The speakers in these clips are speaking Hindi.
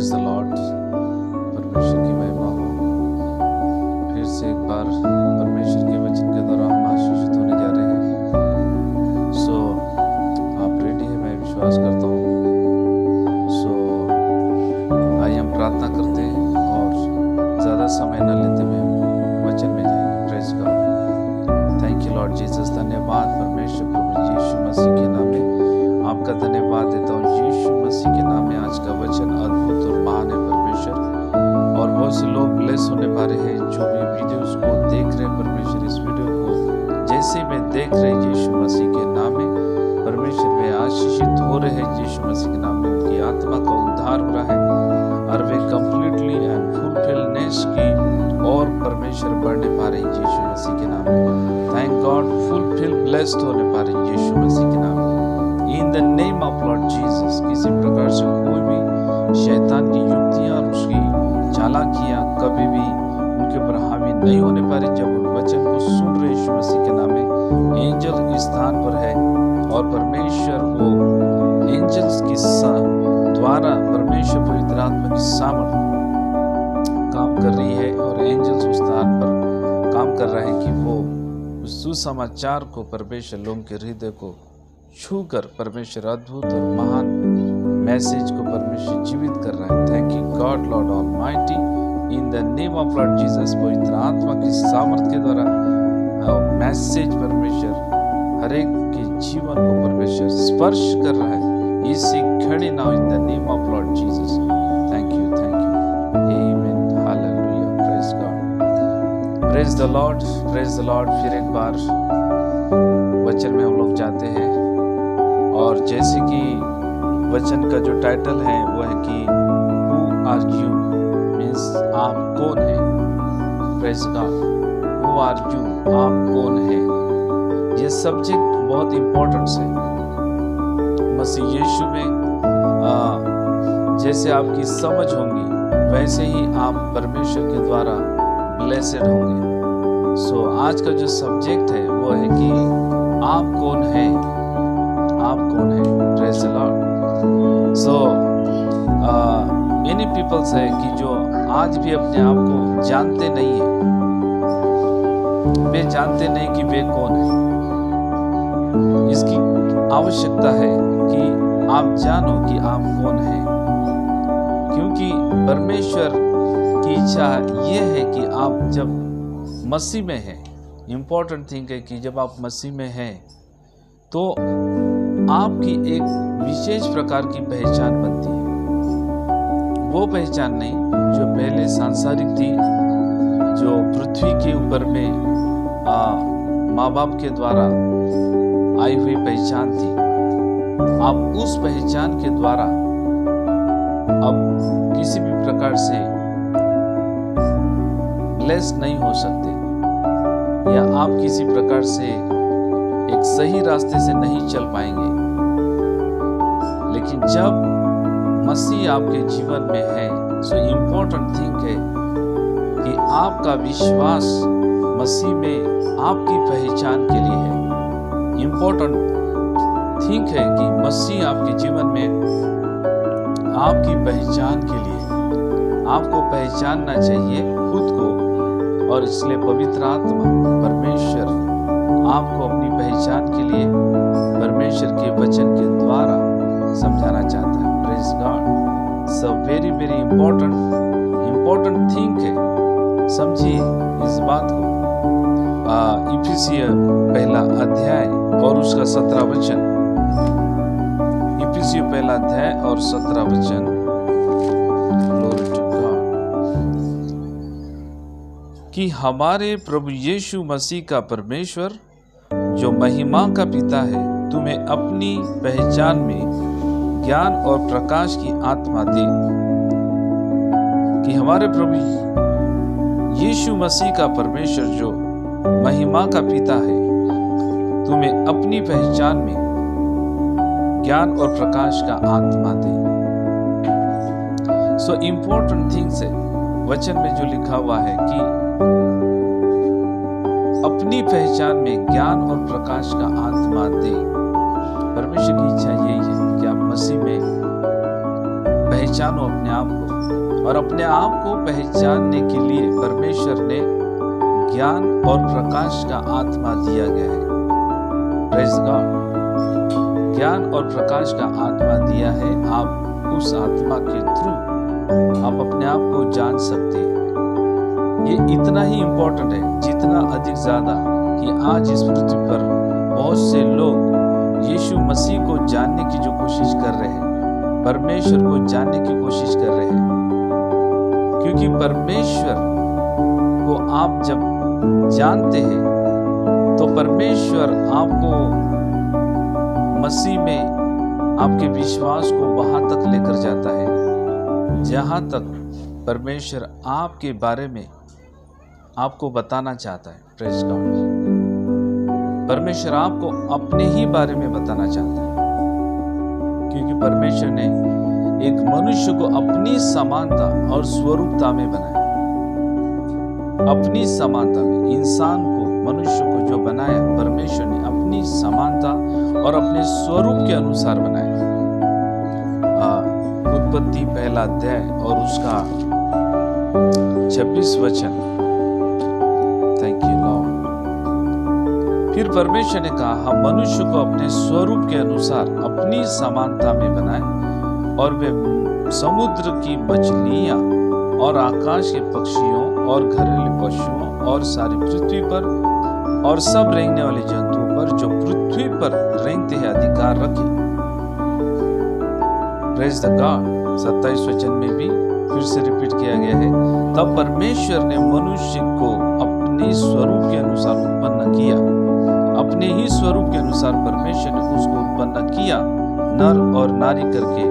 Praise the Lord. परमेश्वर की महिमा हो। फिर से एक बार परमेश्वर के वचन के द्वारा हम आशीषित होने जा रहे हैं। सो आप रेडी हैं, मैं विश्वास करता हूँ। सो आइए हम प्रार्थना करते हैं और ज़्यादा समय न लेते हुए हम वचन में जाएंगे। Praise God. Thank you Lord Jesus. धन्यवाद परमेश्वर प्रभु यीशु मसीह के नाम में आपका धन्यवाद देता हूँ। यीशु मसीह के नाम में आज का वचन अद्भुत और महान है परमेश्वर। और बहुत से लोग ब्लेस होने वाले हैं जो भी वीडियोस को देख रहे हैं परमेश्वर। इस वीडियो को जैसे में देख रहे हैं यीशु मसीह के नाम में परमेश्वर में आशीषित हो रहे हैं। यीशु मसीह के नाम में उनकी आत्मा का उद्धार हो रहा है और वे कंप्लीटली एंड फुलफिलनेस की और परमेश्वर बढ़ने पा रहे हैं यीशु मसीह के नाम में। Thank God. फुलफिल ब्लेस्ड होने पा रहे हैं यीशु मसीह के नाम में। इन the name of Lord Jesus. किसी प्रकार से कोई भी शैतान की युक्तियां और उसकी चालाकियां कभी भी उनके ऊपर हावी नहीं होने पा रही। जब उन वचन को सुन रहे यीशु मसीह के नाम में एंजल इस स्थान पर है और परमेश्वर वो एंजल्स के द्वारा परमेश्वर पवित्र आत्मा की सामर्थ काम कर रही है और एंजल्स उस स्थान पर काम कर रहे हैं कि वो उस सुसमाचार को परमेश्वर लोगों के हृदय को छूकर परमेश्वर अद्भुत और महान मैसेज को परमेश्वर जीवित कर रहा है। Thank you God Lord almighty. In the name of Lord Jesus. पवित्र आत्मा की सामर्थ के द्वारा मैसेज परमेश्वर हर एक के जीवन को परमेश्वर स्पर्श कर रहा है। इसी घड़ी now in the name of Lord Jesus. Thank you amen hallelujah. Praise God. Praise the Lord. Praise the Lord. फिर एक बार वचन में हम लोग जाते हैं और जैसे कि वचन का जो टाइटल है वो है कि हु आर यू, मीन्स आप कौन है। Praise God. Who are you, आप कौन है। ये सब्जेक्ट बहुत इम्पोर्टेंट है। मसीह यीशु में जैसे आपकी समझ होंगी वैसे ही आप परमेश्वर के द्वारा ब्लेसेड होंगे। सो आज का जो सब्जेक्ट है वो है कि आप कौन है। आप कौन है। Praise the Lord. So many peoples है कि जो आज भी अपने आप को जानते नहीं है। वे जानते नहीं कि वे कौन है। इसकी आवश्यकता है कि आप जानो कि आप कौन है, क्योंकि परमेश्वर की इच्छा ये है कि आप जब मसीह में हैं, इम्पोर्टेंट थिंग है कि जब आप मसीह में हैं तो आपकी एक विशेष प्रकार की पहचान बनती है। वो पहचान नहीं जो पहले सांसारिक थी, जो पृथ्वी के ऊपर में माँ बाप के द्वारा आई हुई पहचान थी। आप उस पहचान के द्वारा अब किसी भी प्रकार से ब्लेस नहीं हो सकते, या आप किसी प्रकार से एक सही रास्ते से नहीं चल पाएंगे। लेकिन जब मसीह आपके जीवन में है सो इम्पोर्टेंट थिंग है कि आपका विश्वास मसीह में आपकी पहचान के लिए है। इम्पोर्टेंट थिंग है कि मसीह आपके जीवन में आपकी पहचान के लिए, आपको पहचानना चाहिए खुद को। और इसलिए पवित्र आत्मा परमेश्वर आपको अपनी पहचान के लिए परमेश्वर के वचन के द्वारा समझाना चाहता है। Praise God. So very very important thing है। समझिए इस बात को। इफिसियों पहला अध्याय और उसका 17 वचन। इफिसियों पहला अध्याय और 17 वचन। Glory to God. कि हमारे प्रभु यीशु मसीह का परमेश्वर जो महिमा का पिता है तुम्हें अपनी पहचान में ज्ञान और प्रकाश की आत्मा दे। कि हमारे प्रभु यीशु मसीह का परमेश्वर जो महिमा का पिता है तुम्हें अपनी पहचान में ज्ञान और प्रकाश का आत्मा दे। सो इम्पोर्टेंट थिंग्स है वचन में जो लिखा हुआ है कि अपनी पहचान में ज्ञान और प्रकाश का आत्मा दे। परमेश्वर की इच्छा यही है कि आप मसीह में पहचानो अपने आप को, और अपने आप को पहचानने के लिए परमेश्वर ने ज्ञान और प्रकाश का आत्मा दिया गया है। प्रेज़ गॉड, ज्ञान और प्रकाश का आत्मा दिया है। आप उस आत्मा के थ्रू आप अपने आप को जान सकते हैं। ये इतना ही इम्पोर्टेंट है, जितना अधिक ज़्यादा कि आज इस पृथ्वी पर बहुत से लोग यीशु मसीह को जानने की जो कोशिश कर रहे हैं, परमेश्वर को जानने की कोशिश कर रहे हैं। क्योंकि परमेश्वर को आप जब जानते हैं तो परमेश्वर आपको मसीह में आपके विश्वास को वहां तक लेकर जाता है जहां तक परमेश्वर आपके बारे में आपको बताना चाहता है। प्रेज़ गॉड, परमेश्वर आपको अपने ही बारे में बताना चाहता है, क्योंकि परमेश्वर ने एक मनुष्य को अपनी समानता और स्वरूपता में बनाया। अपनी समानता में इंसान को, मनुष्य को जो बनाया, परमेश्वर ने अपनी समानता और अपने स्वरूप के अनुसार बनाया। उत्पत्ति पहला अध्याय और उसका 26 वचन। Thank you Lord. फिर परमेश्वर ने कहा, हम मनुष्य को अपने स्वरूप के अनुसार अपनी समानता में बनाए, और वे समुद्र की मछलियां और आकाश के पक्षियों और घरेलू पशुओं और सारी पृथ्वी पर और सब रेंगने वाले जंतुओं पर जो पृथ्वी पर रेंगते हैं अधिकार रखे। Praise the God. 27 वचन में भी फिर से रिपीट किया गया है, तब परमेश्वर ने मनुष्य को अपने स्वरूप के अनुसार उत्पन्न किया। अपने ही स्वरूप के अनुसार परमेश्वर ने उसको उत्पन्न किया, नर और नारी करके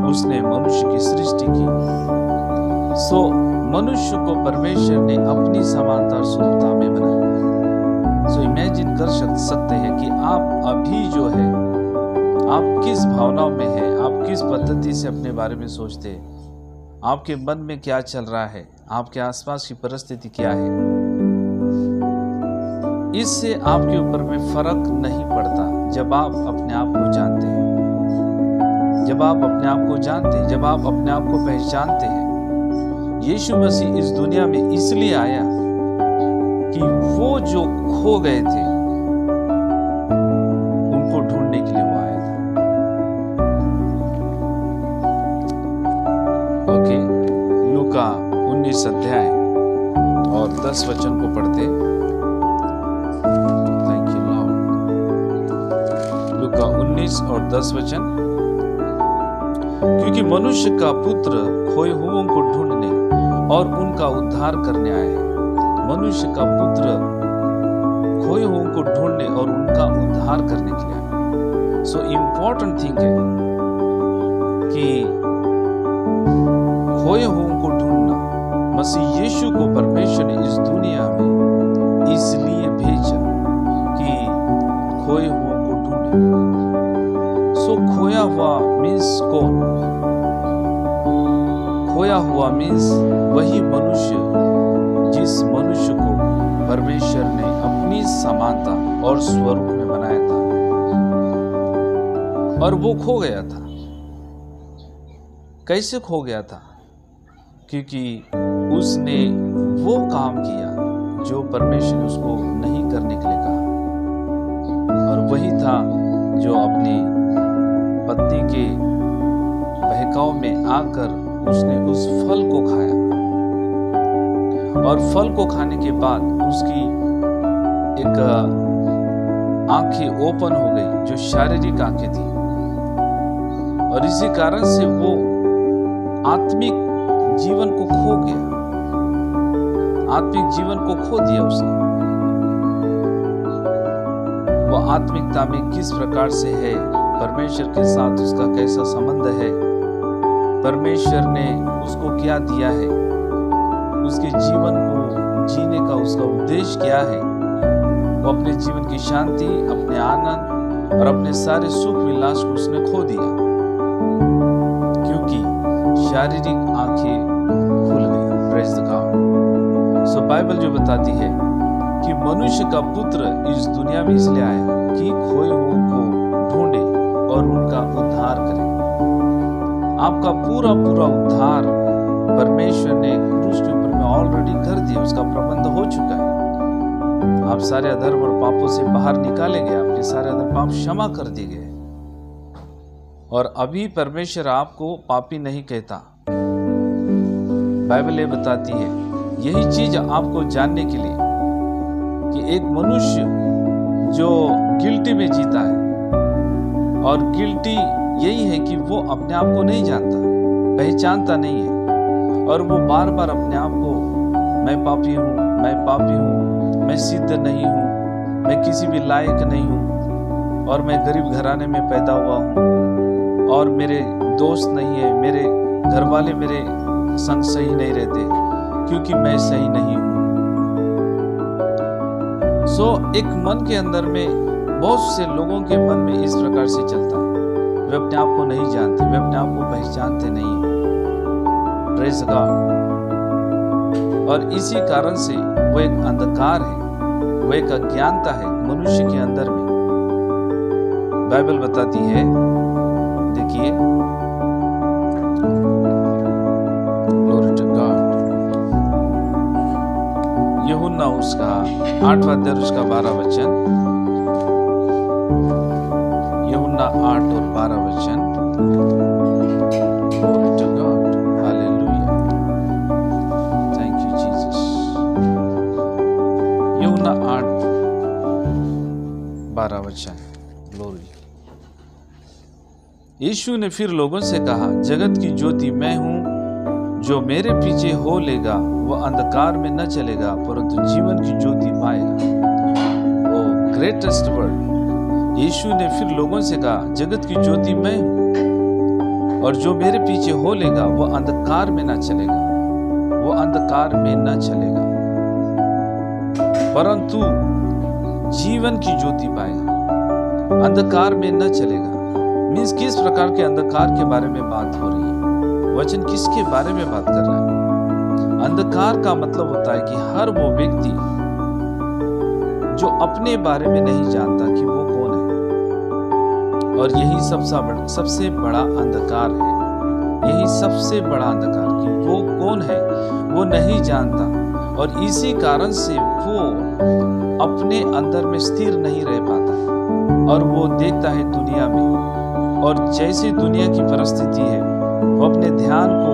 उसने मनुष्य की सृष्टि की। सो मनुष्य को परमेश्वर ने अपनी समानता और स्वरूपता में बनाया। सो इमेजिन कर सकते हैं कि आप अभी जो है, आप किस भावनाओं में है, आप किस पद्धति से अपने बारे में सोचते हैं, आपके मन में क्या चल रहा है, आपके आसपास की परिस्थिति क्या है। इससे आपके ऊपर में फर्क नहीं पड़ता जब आप अपने आप को जानते हैं। जब आप अपने आप को जानते हैं, जब आप अपने आप को पहचानते हैं। यीशु मसीह इस दुनिया में इसलिए आया कि वो जो खो गए थे उनको ढूंढने के लिए वो आया था। ओके, लूका 19 अध्याय और 10 वचन को पढ़ते। Thank you Lord. लूका 19 और 10 वचन। क्योंकि मनुष्य का पुत्र खोए हुओं को ढूंढने और उनका उद्धार करने आया है। मनुष्य का पुत्र खोए हुओं को ढूंढने और उनका उद्धार करने के लिए आया। सो इम्पोर्टेंट थिंग है कि खोए हुओं को ढूंढना। मसीह यीशु को परमेश्वर ने इस दुनिया में इसलिए भेजा कि खोए हुओं को ढूंढे। सो खोया हुआ मीन्स कौन? खोया हुआ मीन्स वही मनुष्य जिस मनुष्य को परमेश्वर ने अपनी समानता और स्वरूप में बनाया था, और वो खो गया था। कैसे खो गया था? क्योंकि उसने वो काम किया जो परमेश्वर ने उसको नहीं करने के लिए कहा, और वही था जो अपनी पत्नी के बहकाव में आकर उसने उस फल को खाया, और फल को खाने के बाद उसकी एक आंखें ओपन हो गई, जो शारीरिक आंखें थी, और इसी कारण से वो आत्मिक जीवन को खो गया। आत्मिक जीवन को खो दिया उसने। वो आत्मिकता में किस प्रकार से है, परमेश्वर के साथ उसका कैसा संबंध है, परमेश्वर ने उसको क्या दिया है, उसके जीवन को जीने का उसका उद्देश्य क्या है, वो अपने जीवन की शांति, अपने आनंद और अपने सारे सुख विलास को उसने खो दिया, क्योंकि शारीरिक आंखें खुल गई। Praise the God. So Bible जो बताती है कि मनुष्य का पुत्र इस दुनिया में इसलिए आया कि खोए हुओं को ढूंढे और उनका उद्धार करे। आपका पूरा पूरा उद्धार परमेश्वर ने क्रूस के ऊपर में ऑलरेडी कर दिया, उसका प्रबंध हो चुका है। आप सारे अधर्म और पापों से बाहर निकाले गए, आपके सारे अधर्म पाप क्षमा कर दिए गए। और अभी परमेश्वर आपको पापी नहीं कहता। बाइबल ये बताती है, यही चीज आपको जानने के लिए कि एक मनुष्य जो गिल्टी में जीता है, और गिल्टी यही है कि वो अपने आप को नहीं जानता, पहचानता नहीं है, और वो बार बार अपने आप को मैं पापी हूँ, मैं पापी हूँ, मैं सिद्ध नहीं हूँ, मैं किसी भी लायक नहीं हूँ, और मैं गरीब घराने में पैदा हुआ हूँ, और मेरे दोस्त नहीं है, मेरे घर वाले मेरे संग सही नहीं रहते क्योंकि मैं सही नहीं हूँ। एक मन के अंदर में बहुत से लोगों के मन में इस प्रकार से चलता है, वे अपने आप को नहीं जानते, वे अपने आप को पहचानते नहीं है। Praise God. और इसी कारण से वो एक अंधकार है, वो एक अज्ञानता है मनुष्य के अंदर में। बाइबल बताती है, देखिए, ग्लोरी टू गॉड, यूहन्ना उसका 8वां अध्याय उसका 12 वचन, यूहन्ना 8 और 12 वचन। Glory to God, hallelujah, thank you Jesus. यूहन्ना 8 12 वचन, ग्लोरी। यीशु ने फिर लोगों से कहा, जगत की ज्योति मैं हूं, जो मेरे पीछे हो लेगा वह अंधकार में न चलेगा परंतु जीवन की ज्योति पाएगा। ओ ग्रेटेस्ट वर्ड। यीशु ने फिर लोगों से कहा, जगत की ज्योति मैं हूं, और जो मेरे पीछे हो लेगा वह अंधकार में न चलेगा, वह अंधकार में न चलेगा परंतु जीवन की ज्योति पाएगा। अंधकार में न चलेगा मीन्स किस प्रकार के अंधकार के बारे में बात हो रही है? वचन किसके बारे में बात कर रहा है? अंधकार का मतलब होता है कि हर वो व्यक्ति जो अपने बारे में नहीं जानता कि वो कौन है, और यही सबसे बड़ा अंधकार है। यही सबसे बड़ा अंधकार कि वो कौन है वो नहीं जानता, और इसी कारण से वो अपने अंदर में स्थिर नहीं रह पाता, और वो देखता है दुनिया में, और जैसे दुनिया की परिस्थिति है वो अपने ध्यान को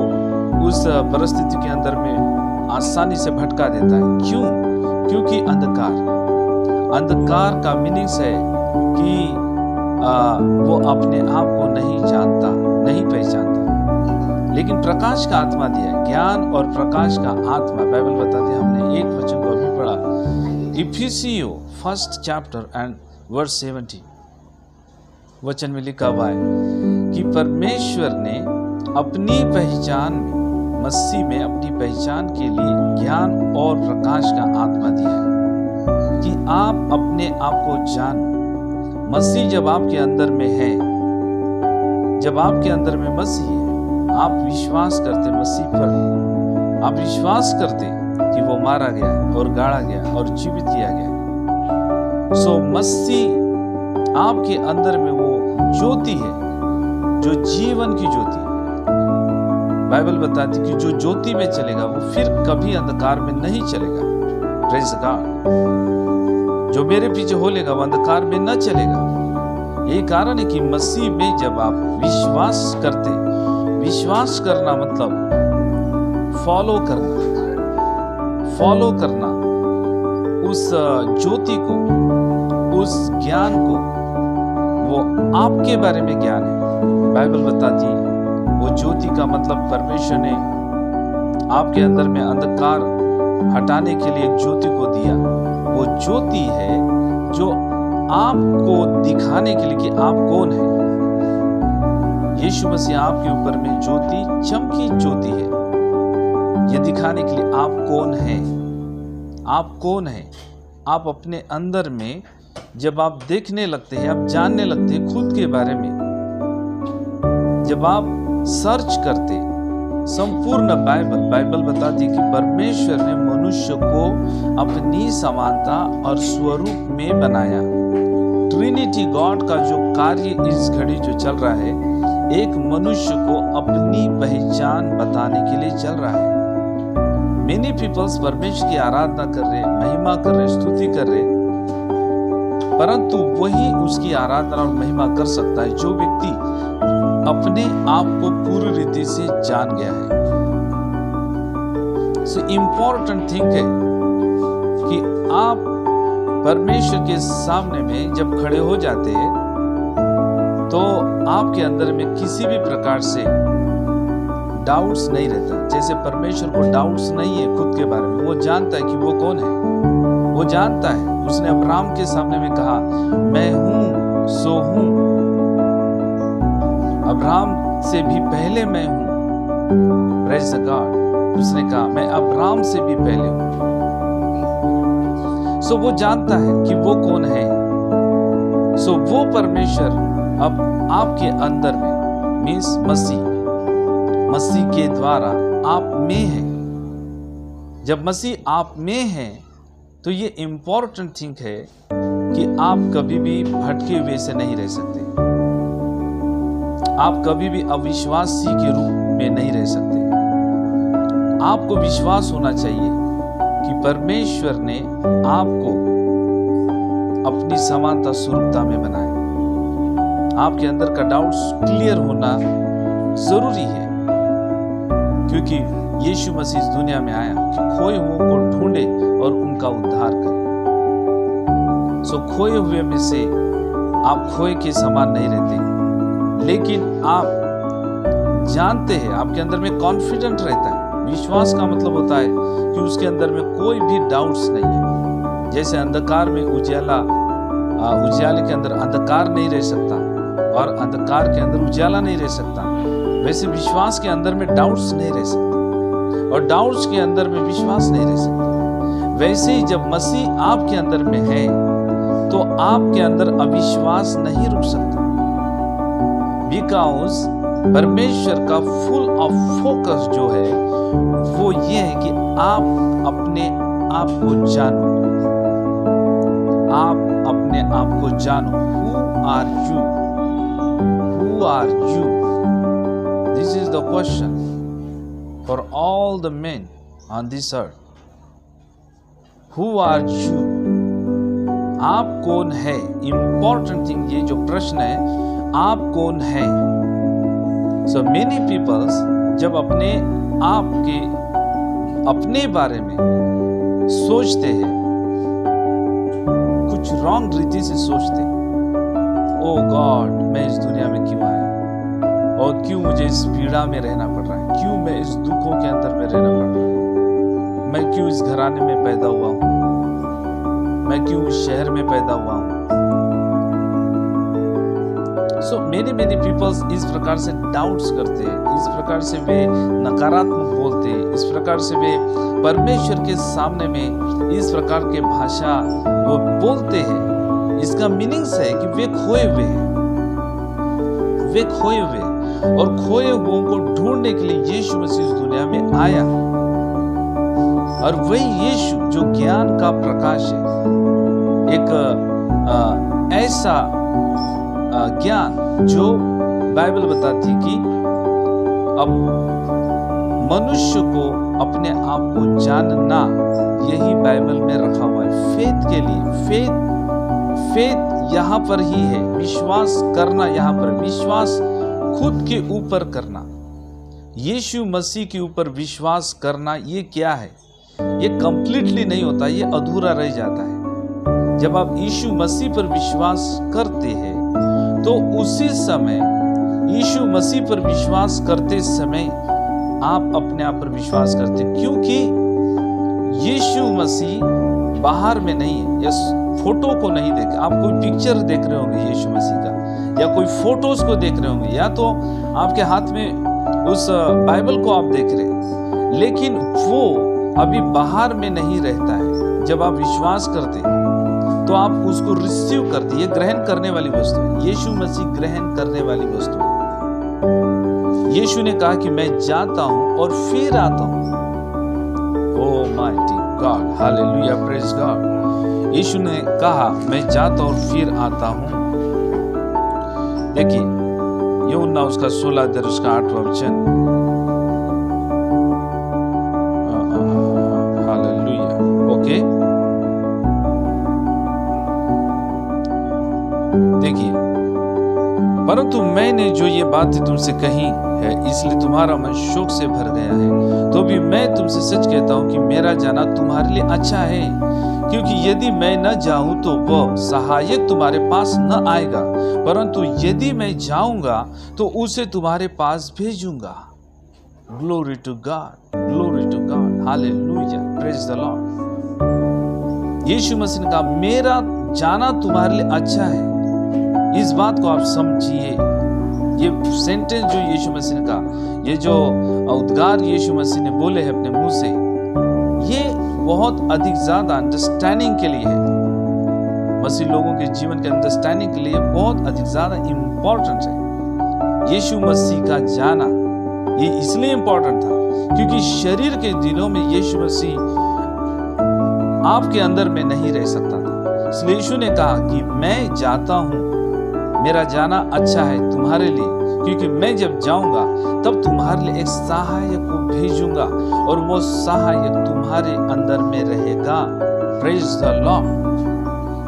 उस परिस्थिति के अंदर में आसानी से भटका देता है। क्यों? क्योंकि अंधकार का मीनिंग्स है कि वो अपने आप को नहीं जानता, नहीं पहचानता। लेकिन प्रकाश का आत्मा दिया है, ज्ञान और प्रकाश का आत्मा। बाइबल बताती है, हमने एक वचन को अभी पढ़ा, इफिसियों 1 चैप्टर एंड वर्स 70 वचन में लिखा हुआ है कि परमेश्वर ने अपनी पहचान में, मसीह में अपनी पहचान के लिए ज्ञान और प्रकाश का आत्मा दिया है कि आप अपने आप को जानो। मसीह जब आपके अंदर में है, जब आपके अंदर में मसीह है, आप विश्वास करते मसीह पर, आप विश्वास करते कि वो मारा गया और गाड़ा गया और जीवित किया गया। मसीह आपके अंदर में वो ज्योति है जो जीवन की ज्योति है। बाइबल बताती कि जो ज्योति में चलेगा वो फिर कभी अंधकार में नहीं चलेगा। Praise God. जो मेरे पीछे हो लेगा वो अंधकार में न चलेगा। यही कारण है कि मसीह में जब आप विश्वास करते, विश्वास करना मतलब फॉलो करना उस ज्योति को, उस ज्ञान को, वो आपके बारे में ज्ञान है। बाइबल बताती है वो ज्योति का मतलब परमेश्वर ने आपके अंदर में अंधकार हटाने के लिए एक ज्योति को दिया। वो ज्योति है जो आपको दिखाने के लिए कि आप कौन है। यीशु मसीह आपके ऊपर में ज्योति, चमकी ज्योति है, ये दिखाने के लिए आप कौन हैं। आप कौन हैं? आप अपने अंदर में जब आप देखने लगते हैं, आप जानने लगते हैं खुद के बारे में, जब आप सर्च करते संपूर्ण बाइबल बताती है कि परमेश्वर ने मनुष्य को अपनी समानता और स्वरूप में बनाया। ट्रिनिटी गॉड का जो कार्य इस घड़ी जो चल रहा है, एक मनुष्य को अपनी पहचान बताने के लिए चल रहा है। मेनी पीपल्स परमेश्वर की आराधना कर रहे, महिमा कर रहे, स्तुति कर रहे, परंतु वही उसकी आराधना और महिमा कर सकता है जो व्यक्ति अपने आप को पूरी रीति से जान गया है। सो इम्पोर्टेंट थिंग है कि आप परमेश्वर के सामने में जब खड़े हो जाते हैं तो आपके अंदर में किसी भी प्रकार से डाउट्स नहीं रहता। जैसे परमेश्वर को डाउट्स नहीं है खुद के बारे में, वो जानता है कि वो कौन है, वो जानता है। उसने अब्राहम के सामने में कहा, मैं हूं सो हूं। अब्राहम से भी पहले मैं हूं। Praise the God. उसने कहा, मैं अब्राहम से भी पहले हूं। सो वो जानता है कि वो कौन है। सो वो परमेश्वर अब आपके अंदर में मीन्स मसीह के द्वारा आप में है। जब मसीह आप में है तो ये इंपॉर्टेंट थिंग है कि आप कभी भी भटके हुए से नहीं रह सकते। आप कभी भी अविश्वासी के रूप में नहीं रह सकते। आपको विश्वास होना चाहिए कि परमेश्वर ने आपको अपनी समानता स्वरूपता में बनाया। आपके अंदर का डाउट्स क्लियर होना जरूरी है, क्योंकि यीशु मसीह इस दुनिया में आया कि खोए हुओं को ढूंढे और उनका उद्धार करे। सो खोए हुए में से आप खोए के समान नहीं रहते, लेकिन आप जानते हैं, आपके अंदर में कॉन्फिडेंट रहता है। विश्वास का मतलब होता है कि उसके अंदर में कोई भी डाउट्स नहीं है। जैसे अंधकार में उजियाले के अंदर अंधकार नहीं रह सकता और अंधकार के अंदर उजियाला नहीं रह सकता, वैसे विश्वास के अंदर में डाउट्स नहीं रह सकते और डाउट्स के अंदर में विश्वास नहीं रह सकता। वैसे ही जब मसीह आपके अंदर में है तो आपके अंदर अविश्वास नहीं रुक सकता, बिकॉज परमेश्वर का फुल ऑफ फोकस जो है वो ये है कि आप अपने आप को जानो। आप अपने आप को जानो। Who are you? Who are you? This is the question for all the men on this earth. Who are you? आप कौन है? Important thing, ये जो प्रश्न है, आप कौन है? So many people जब अपने आप के अपने बारे में सोचते हैं, कुछ रॉन्ग रीति से सोचते, ओ गॉड, मैं इस दुनिया में क्यों आया और क्यों मुझे इस पीड़ा में रहना पड़ रहा है, क्यों मैं इस दुखों के अंदर में रहना पड़ रहा है, मैं क्यों इस घराने में पैदा हुआ हूँ, मैं क्यों इस शहर में पैदा हुआ हूँ। सो मेनी पीपल्स इस प्रकार से डाउट्स करते हैं, इस प्रकार से वे नकारात्मक बोलते हैं, इस प्रकार से वे परमेश्वर के सामने में इस प्रकार के भाषा वो बोलते हैं। इसका मीनिंग्स है कि वे खोए हुए हैं, वे खोए हुए, और खोए हुओं को ढूंढने के लिए यीशु मसीह इस दुनिया में आया। और वही यीशु जो ज्ञान का प्रकाश है, एक ऐसा ज्ञान जो बाइबल बताती कि अब मनुष्य को अपने आप को जानना, यही बाइबल में रखा हुआ है फेथ के लिए। फेथ यहाँ पर ही है, विश्वास करना यहाँ पर, विश्वास खुद के ऊपर करना, यीशु मसीह के ऊपर विश्वास करना। ये क्या है? ये कंप्लीटली नहीं होता, ये अधूरा रह जाता है। जब आप यीशु मसीह पर विश्वास करते हैं तो उसी समय, यीशु मसीह पर विश्वास करते समय आप अपने आप पर विश्वास करते, क्योंकि यीशु मसीह बाहर में नहीं है, या फोटो को नहीं देख, आप कोई पिक्चर देख रहे होंगे यीशु मसीह का, या कोई फोटोज को देख रहे होंगे, या तो आपके हाथ में उस बाइबल को आप देख रहे, लेकिन वो अभी बाहर में नहीं रहता है। जब आप विश्वास करते तो आप उसको रिसीव करते, ये ग्रहण करने वाली वस्तु है। यीशु मसीह ग्रहण करने वाली वस्तु है। यीशु ने कहा कि मैं जाता हूं और फिर आता हूं। Oh mighty God, hallelujah, praise God. यीशु ने कहा मैं जाता और फिर आता हूं। देखिए, यूहन्ना उसका 16 अध्याय उसका 8वां वचन। हालेलुया। ओके, देखिए, परंतु मैंने जो ये बातें तुमसे कही है इसलिए तुम्हारा मन शोक से भर गया है। तो भी मैं तुमसे सच कहता हूँ कि मेरा जाना तुम्हारे लिए अच्छा है, क्योंकि यदि मैं न जाऊं तो वह सहायक तुम्हारे पास न आएगा, परंतु यदि मैं जाऊंगा तो उसे तुम्हारे पास भेजूंगा। Glory to God, glory to God, hallelujah, praise the Lord. यीशु मसीह ने कहा मेरा जाना तुम्हारे लिए अच्छा है। इस बात को आप समझिए। ये सेंटेंस जो यीशु मसीह ने कहा, ये जो उद्गार यीशु मसीह ने बोले हैं अपने मुंह से, ये बहुत अधिक ज्यादा अंडरस्टैंडिंग के लिए है। मसीह लोगों के जीवन के अंडरस्टैंडिंग के लिए बहुत अधिक ज्यादा इंपॉर्टेंट है। यीशु मसीह का जाना ये इसलिए इंपॉर्टेंट था क्योंकि शरीर के दिनों में यीशु मसीह आपके अंदर में नहीं रह सकता था। इसलिए यीशु ने कहा कि मैं जाता हूं, मेरा जाना अच्छा है तुम्हारे लिए, क्योंकि मैं जब जाऊंगा तब तुम्हारे लिए एक सहायक को भेजूंगा और वो सहायक तुम्हारे अंदर में रहेगा। Praise the Lord.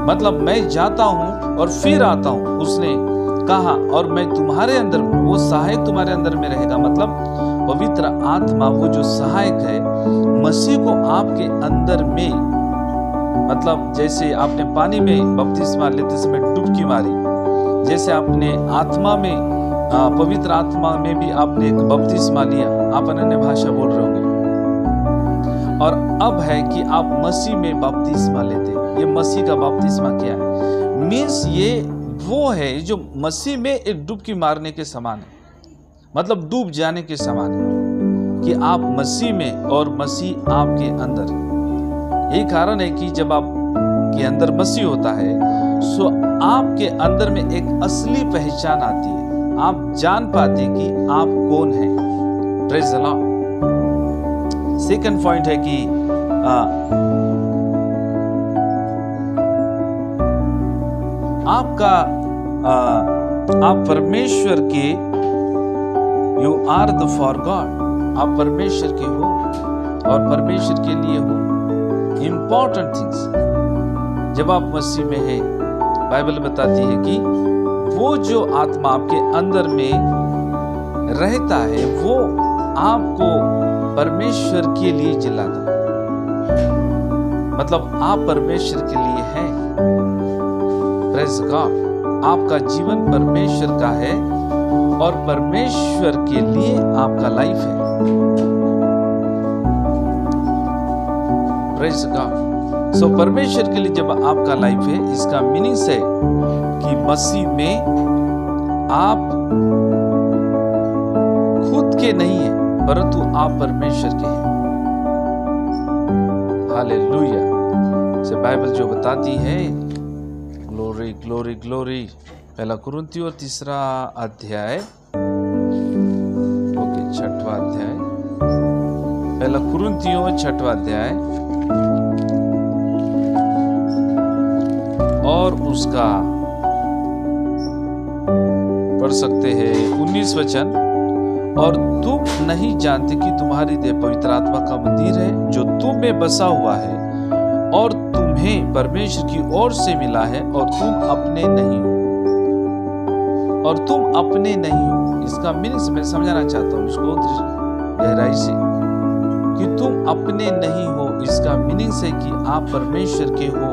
मतलब मैं जाता हूं और फिर आता हूं, उसने कहा, और मैं तुम्हारे अंदर, वो सहायक तुम्हारे अंदर में रहेगा। मतलब पवित्र आत्मा, वो जो सहायक है, मसीह को आपके अंदर में, मतलब जैसे आपने पानी में बपतिस्मा लेते समय डुबकी मारी, जैसे आपने आत्मा में, पवित्र आत्मा में भी आपने एक बपतिस्मा लिया, आप अन्य भाषा बोल रहे होंगे, और अब है कि आप मसीह में बपतिस्मा लेते। ये मसीह का बपतिस्मा क्या है? मीन्स ये वो है जो मसीह में एक डुबकी मारने के समान है, मतलब डूब जाने के समान है कि आप मसीह में और मसीह आपके अंदर। यही कारण है कि जब आप के अंदर मसीह होता है सो आपके अंदर में एक असली पहचान आती है। आप जान पाते कि आप कौन हैं। Praise the Lord. Second point है कि आप परमेश्वर के, you are the for God, आप परमेश्वर के हो और परमेश्वर के लिए हो। इंपॉर्टेंट थिंग्स जब आप मसीह में है, बाइबल बताती है कि वो जो आत्मा आपके अंदर में रहता है वो आपको परमेश्वर के लिए जिलाता है। मतलब आप परमेश्वर के लिए हैं। Praise God. आपका जीवन परमेश्वर का है और परमेश्वर के लिए आपका लाइफ है। Praise God. सो परमेश्वर के लिए जब आपका लाइफ है, इसका मीनिंग्स है कि मसीह में आप खुद के नहीं है परंतु आप परमेश्वर के हैं। हालेलुया। से बाइबल जो बताती है, ग्लोरी ग्लोरी ग्लोरी, पहला कुरिन्थियों 3 अध्याय, ओके 6वां अध्याय, पहला कुरिन्थियों 6वां अध्याय और उसका पढ़ सकते हैं 19 वचन। और तुम नहीं जानते कि तुम्हारी देह पवित्र आत्मा का मंदिर है जो तुम में बसा हुआ है और तुम्हें परमेश्वर की ओर से मिला है और तुम अपने नहीं हो। और तुम अपने नहीं हो, इसका मीनिंग मैं समझाना चाहता हूँ इसको गहराई से कि तुम अपने नहीं हो। इसका मीनिंग है कि आप परमेश्वर के हो।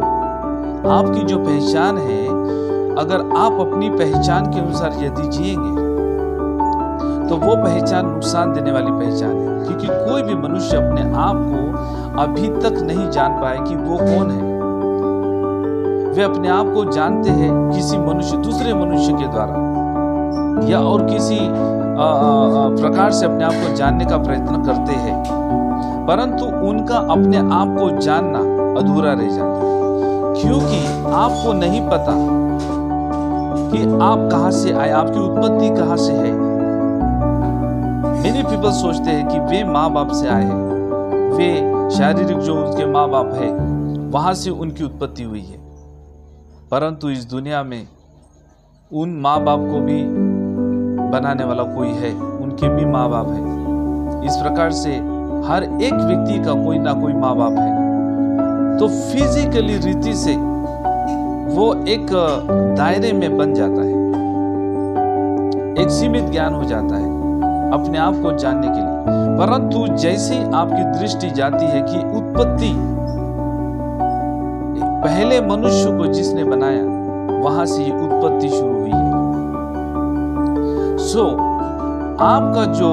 आपकी जो पहचान है, अगर आप अपनी पहचान के अनुसार यदि जिएंगे तो वो पहचान नुकसान देने वाली पहचान है, क्योंकि कोई भी मनुष्य अपने आप को अभी तक नहीं जान पाए कि वो कौन है। वे अपने आप को जानते हैं किसी मनुष्य, दूसरे मनुष्य के द्वारा या और किसी प्रकार से अपने आप को जानने का प्रयत्न करते हैं, परंतु उनका अपने आप को जानना अधूरा रह जाता है, क्योंकि आपको नहीं पता कि आप कहां से आए, आपकी उत्पत्ति कहां से है। मेनी पीपल सोचते हैं कि वे माँ बाप से आए हैं, वे शारीरिक जो उनके माँ बाप है वहां से उनकी उत्पत्ति हुई है, परंतु इस दुनिया में उन माँ बाप को भी बनाने वाला कोई है, उनके भी माँ बाप है। इस प्रकार से हर एक व्यक्ति का कोई ना कोई माँ बाप है। तो फिजिकली रीति से वो एक दायरे में बन जाता है, एक सीमित ज्ञान हो जाता है अपने आप को जानने के लिए। परंतु जैसे आपकी दृष्टि जाती है कि उत्पत्ति पहले मनुष्य को जिसने बनाया, वहां से ये उत्पत्ति शुरू हुई है। आपका जो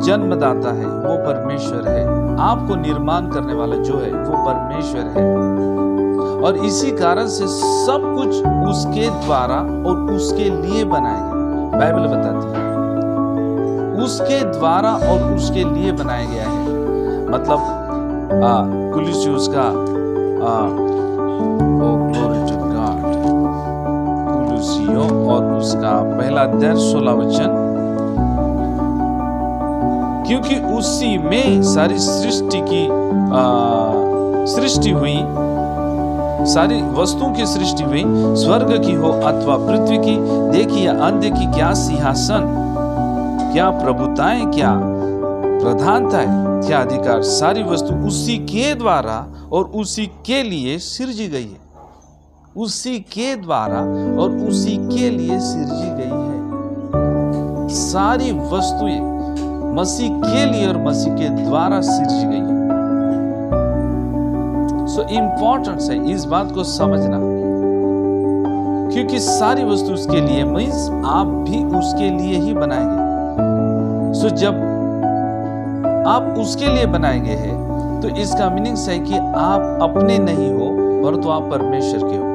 जन्मदाता है वो परमेश्वर है, आपको निर्माण करने वाला जो है वो परमेश्वर है, और इसी कारण से सब कुछ उसके द्वारा और उसके लिए बनाया गया। बाइबल बताती है उसके द्वारा और उसके लिए बनाया गया है। मतलब कुलुसियुस का कुलुसियो और उसका पहला अध्याय 16 वचन, क्योंकि उसी में सारी सृष्टि हुई, सारी वस्तुओं की सृष्टि हुई, स्वर्ग की हो अथवा पृथ्वी की, देखिए अंधे की क्या सिंहासन, क्या प्रभुताएं, क्या प्रधानताएं, क्या अधिकार, सारी वस्तु उसी के द्वारा और उसी के लिए सिरजी गई है। उसी के द्वारा और उसी के लिए सिरजी गई है। सारी वस्तुएं मसीह के लिए और मसीह के द्वारा सिरजी गई है। सो इम्पोर्टेंट है इस बात को समझना, क्योंकि सारी वस्तु उसके लिए, मींस आप भी उसके लिए ही बनाए गए। सो जब आप उसके लिए बनाए गए हैं तो इसका मीनिंग है कि आप अपने नहीं हो, परंतु आप परमेश्वर के हो।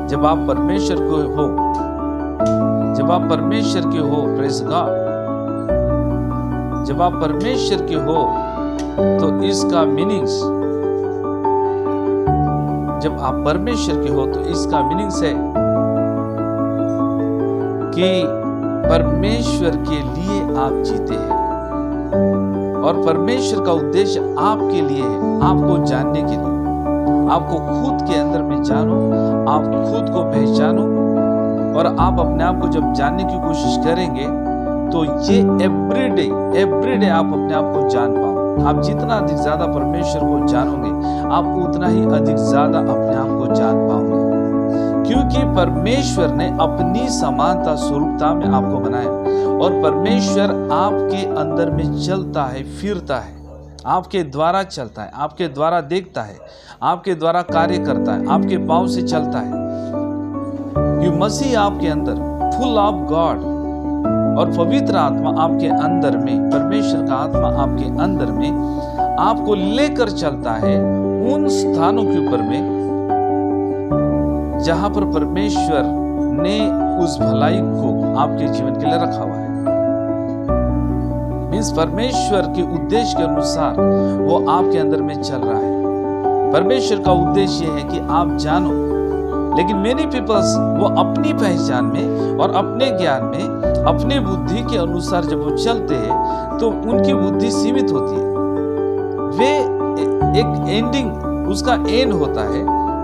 जब आप परमेश्वर के हो, जब आप परमेश्वर के हो, प्रेज़ गॉड, जब आप परमेश्वर के हो तो इसका मीनिंग्स, जब आप परमेश्वर के हो तो इसका मीनिंग्स है कि परमेश्वर के लिए आप जीते हैं, और परमेश्वर का उद्देश्य आपके लिए है, आपको जानने के लिए। आपको खुद के अंदर में जानो, आप खुद को पहचानो, और आप अपने आप को जब जानने की कोशिश करेंगे तो ये एवरीडे आप अपने आप को जान पाओ। आप जितना अधिक ज्यादा परमेश्वर को जानोगे, आप उतना ही अधिक ज्यादा अपने आप को जान पाओगे, क्योंकि परमेश्वर ने अपनी समानता स्वरूपता में आपको बनाया, और परमेश्वर आपके अंदर में चलता है, फिरता है, आपके द्वारा चलता है, आपके द्वारा देखता है, आपके द्वारा कार्य करता है, आपके पांव से चलता है। कि मसीह आपके अंदर, फुल ऑफ गॉड, और पवित्र आत्मा आपके अंदर में, परमेश्वर का आत्मा आपके अंदर में आपको लेकर चलता है उन स्थानों के ऊपर में जहां पर परमेश्वर ने उस भलाई को आपके जीवन के लिए रखा हुआ है। मीन्स परमेश्वर के उद्देश्य के अनुसार वो आपके अंदर में चल रहा है। परमेश्वर का उद्देश्य है कि आप जानो, लेकिन मेनी पीपल्स वो अपनी पहचान में और अपने ज्ञान में, अपने बुद्धि के अनुसार जब वो चलते हैं तो उनकी बुद्धि सीमित होती है। वे एक एंडिंग, उसका एंड होता है,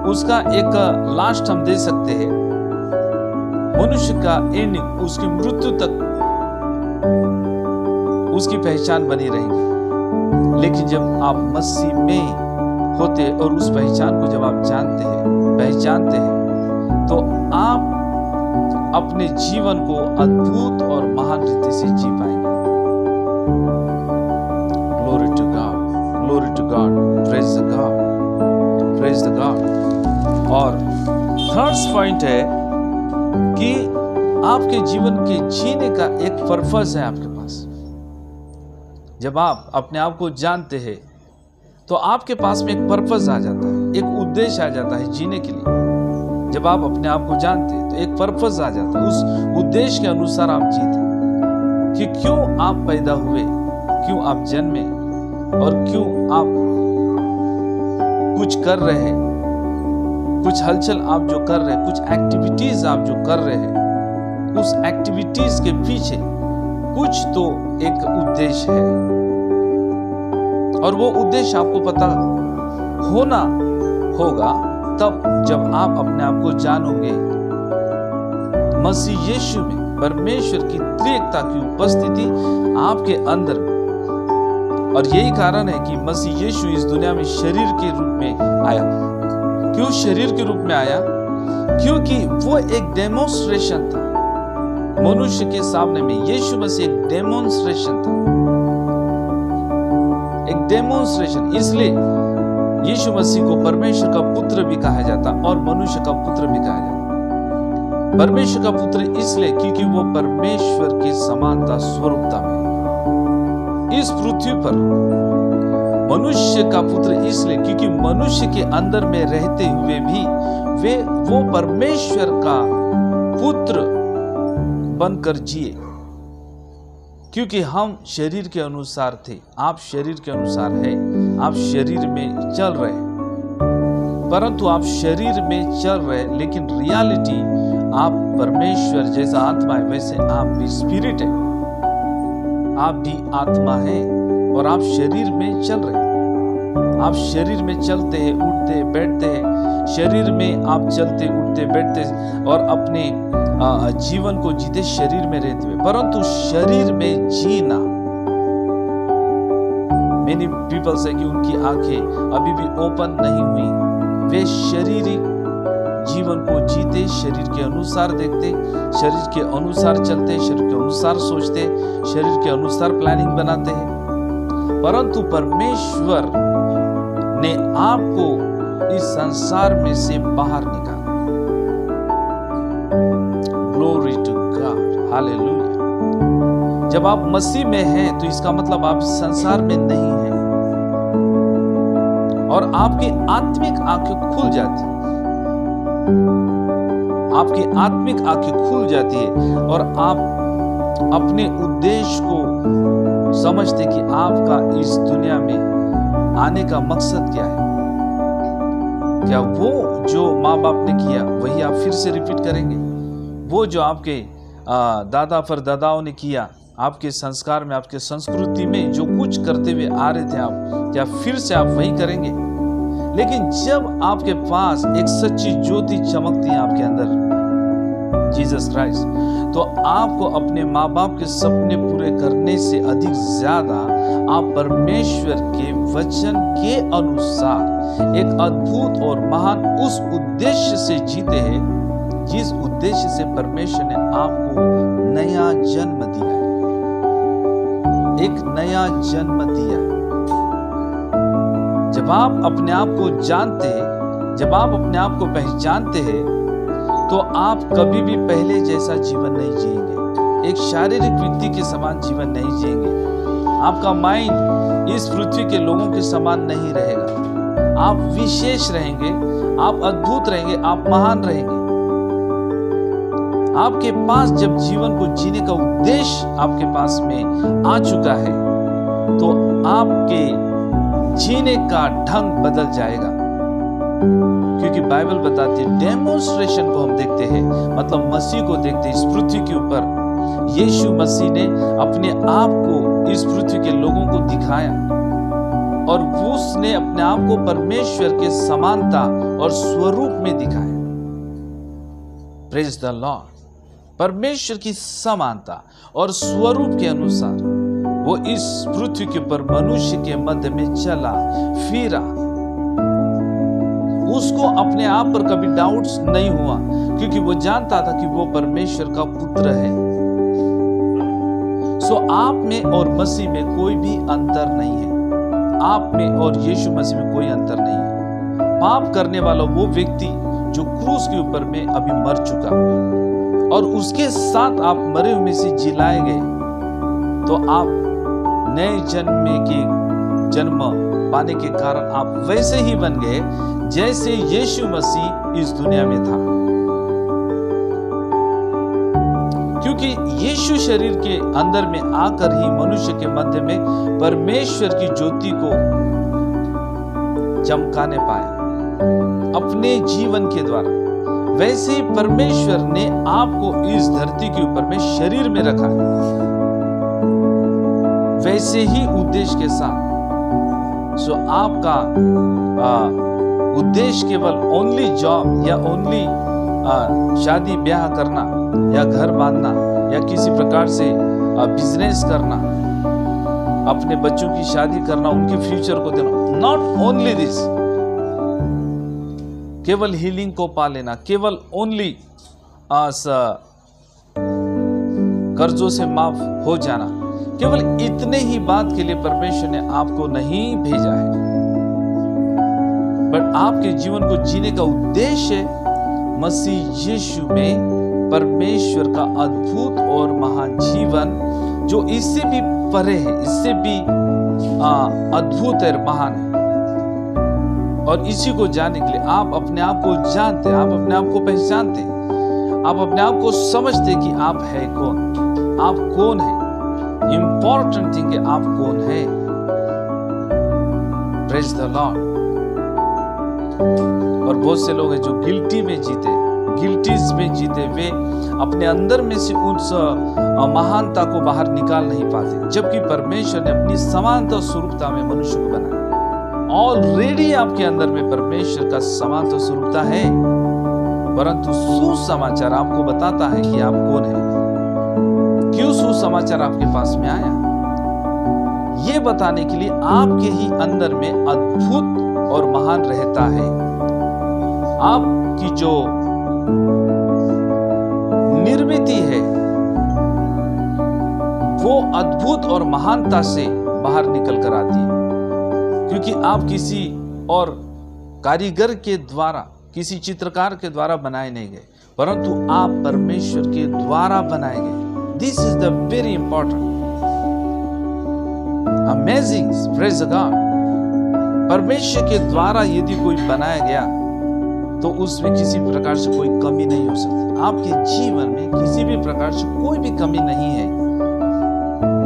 उसका एक लास्ट हम दे सकते हैं, मनुष्य का एंडिंग, उसकी मृत्यु तक उसकी पहचान बनी रहेगी। लेकिन जब आप मसीह में होते और उस पहचान को जब आप जानते हैं, पहचानते हैं, तो आप अपने जीवन को अद्भुत और महान रीति से जी पाएंगे। Glory to God, glory to God, praise the God, praise the God. और थर्ड पॉइंट है कि आपके जीवन के जीने का एक पर्पस है आपके पास। जब आप अपने आप को जानते हैं तो आपके पास में एक पर्पस आ जाता है, एक उद्देश्य आ जाता है जीने के लिए। जब आप अपने आप को जानते हैं तो एक पर्पस आ जाता है, उस उद्देश्य के अनुसार आप जीते कि क्यों आप पैदा हुए, क्यों आप जन्मे, और क्यों आप कुछ कर रहे हैं, कुछ हलचल आप जो कर रहे हैं, कुछ एक्टिविटीज आप जो कर रहे हैं, उस एक्टिविटीज के पीछे कुछ तो एक उद्देश्य है, और वो उद्देश्य आपको पता होना होगा तब जब आप अपने आप को जानोगे मसीह यीशु में, परमेश्वर की त्रिएकता की उपस्थिति आपके अंदर में। और यही कारण है कि मसीह यीशु इस दुनिया में शरीर के रूप में आया। क्यों शरीर के रूप में आया? क्योंकि वो एक डेमोन्स्ट्रेशन था मनुष्य के सामने में। यीशु मसीह एक डेमोन्स्ट्रेशन था, एक डेमोन्स्ट्रेशन। इसलिए यीशु मसीह को परमेश्वर का पुत्र भी कहा जाता और मनुष्य का पुत्र भी कहा जाता। परमेश्वर का पुत्र इसलिए क्योंकि वो परमेश्वर की समानता स्वरूपता में इस पृथ्वी पर। मनुष्य का पुत्र इसलिए क्योंकि मनुष्य के अंदर में रहते हुए भी वो परमेश्वर का पुत्र बनकर जिए। क्योंकि हम शरीर के अनुसार थे, आप शरीर के अनुसार है, आप शरीर में चल रहे, परंतु आप शरीर में चल रहे, लेकिन रियलिटी आप परमेश्वर जैसा आत्मा है वैसे आप भी स्पिरिट है, आप भी आत्मा है और आप शरीर में चल रहे। आप शरीर में चलते हैं, उठते बैठते हैं, शरीर में आप चलते उठते बैठते और अपने जीवन को जीते शरीर में रहते हुए, परंतु शरीर में जीना। मेनी पीपल्स है कि उनकी आंखें अभी भी ओपन नहीं हुई, वे शारीरिक जीवन को जीते, शरीर के अनुसार देखते, शरीर के अनुसार चलते, शरीर के अनुसार सोचते, शरीर के अनुसार प्लानिंग बनाते हैं। परंतु परमेश्वर ने आपको इस संसार में से बाहर निकाला। Glory to God, hallelujah. जब आप मसीह में हैं तो इसका मतलब आप संसार में नहीं हैं और आपकी आत्मिक आंखें खुल जाती है। आपकी आत्मिक आंखें खुल जाती है और आप अपने उद्देश्य को समझते कि आपका इस दुनिया में आने का मकसद क्या है। क्या वो जो माँ बाप ने किया वही आप फिर से रिपीट करेंगे? वो जो आपके दादा परदादाओं ने किया, आपके संस्कार में, आपके संस्कृति में जो कुछ करते हुए आ रहे थे आप, क्या फिर से आप वही करेंगे? लेकिन जब आपके पास एक सच्ची ज्योति चमकती है आपके अंदर, जीसस क्राइस्ट, तो आपको अपने माँ बाप के सपने पूरे करने से अधिक ज्यादा आप परमेश्वर के वचन के अनुसार एक अद्भुत और महान उस उद्देश्य से जीते हैं जिस उद्देश्य से परमेश्वर ने आपको नया जन्म दिया है, एक नया जन्म दिया है। जब आप अपने आप को जानते हैं, जब आप अपने आप को पहचानते हैं, तो आप कभी भी पहले जैसा जीवन नहीं जिएंगे, एक शारीरिक व्यक्ति के समान जीवन नहीं जिएंगे। आपका माइंड इस पृथ्वी के लोगों के समान नहीं रहेगा। आप विशेष रहेंगे, आप अद्भुत रहेंगे, आप महान रहेंगे। आपके पास जब जीवन को जीने का उद्देश्य आपके पास में आ चुका है, तो आपके जीने का ढंग बदल जाएगा। क्योंकि बाइबल बताती है, डेमोन्स्ट्रेशन को हम देखते हैं, मतलब मसीह को देखते हैं इस पृथ्वी के ऊपर। यीशु मसीह ने अपने आप को इस पृथ्वी के लोगों को दिखाया और उसने अपने आप को परमेश्वर के समानता और स्वरूप में दिखाया। Praise the Lord. परमेश्वर की समानता और स्वरूप के अनुसार वो इस पृथ्वी के ऊपर मनुष्य के मध्य में चला फिरा। उसको अपने आप पर कभी डाउट्स नहीं हुआ, क्योंकि वो जानता था कि वो परमेश्वर का पुत्र है। सो आप में और मसीह में कोई भी अंतर नहीं है। आप में और यीशु मसीह में कोई अंतर नहीं है। पाप करने वाला वो व्यक्ति जो क्रूस के ऊपर में अभी मर चुका और उसके साथ आप मरे हुए से जिलाए गए, तो आप नए जन्म पाने के कारण आप वैसे ही बन गए जैसे यीशु मसीह इस दुनिया में था। क्योंकि यीशु शरीर के अंदर में आकर ही मनुष्य के मध्य में परमेश्वर की ज्योति को चमकाने पाया अपने जीवन के द्वारा। वैसे ही परमेश्वर ने आपको इस धरती के ऊपर में शरीर में रखा, वैसे ही उद्देश्य के साथ। सो आपका उद्देश्य केवल ओनली जॉब या ओनली शादी ब्याह करना या घर बांधना या किसी प्रकार से बिजनेस करना, अपने बच्चों की शादी करना, उनके फ्यूचर को देना। नॉट ओनली दिस, केवल हीलिंग को पा लेना, केवल ओनली कर्जों से माफ हो जाना, केवल इतने ही बात के लिए परमेश्वर ने आपको नहीं भेजा है, बट आपके जीवन को जीने का उद्देश्य मसीह यीशु में परमेश्वर का अद्भुत और महान जीवन, जो इससे भी परे है, इससे भी अद्भुत और महान है। और इसी को जानने के लिए आप अपने आप को जानते, आप अपने आप को पहचानते, आप अपने आप को समझते कि आप है कौन, आप कौन है। इंपॉर्टेंट थिंग है आप कौन है। Praise the Lord. और बहुत से लोग हैं जो गिल्टीज में जीते, वे अपने अंदर में से उस महानता को बाहर निकाल नहीं पाते, जबकि परमेश्वर ने अपनी समानता स्वरूपता में मनुष्य को बनाया। ऑलरेडी आपके अंदर में परमेश्वर का समानता स्वरूपता है, परंतु सुसमाचार आपको बताता है कि आप कौन है। क्यों सुसमाचार आपके पास में आया? ये बताने के लिए आपके ही अंदर में अद्भुत और महान रहता है। आपकी जो निर्मिति है वो अद्भुत और महानता से बाहर निकल कर आती है, क्योंकि आप किसी और कारीगर के द्वारा, किसी चित्रकार के द्वारा बनाए नहीं गए, परंतु आप परमेश्वर के द्वारा बनाए गए। This is the very important, amazing, praise God. परमेश्वर के द्वारा यदि कोई बनाया गया तो उसमें किसी प्रकार से कोई कमी नहीं हो सकती। आपके जीवन में किसी भी प्रकार से कोई भी कमी नहीं है।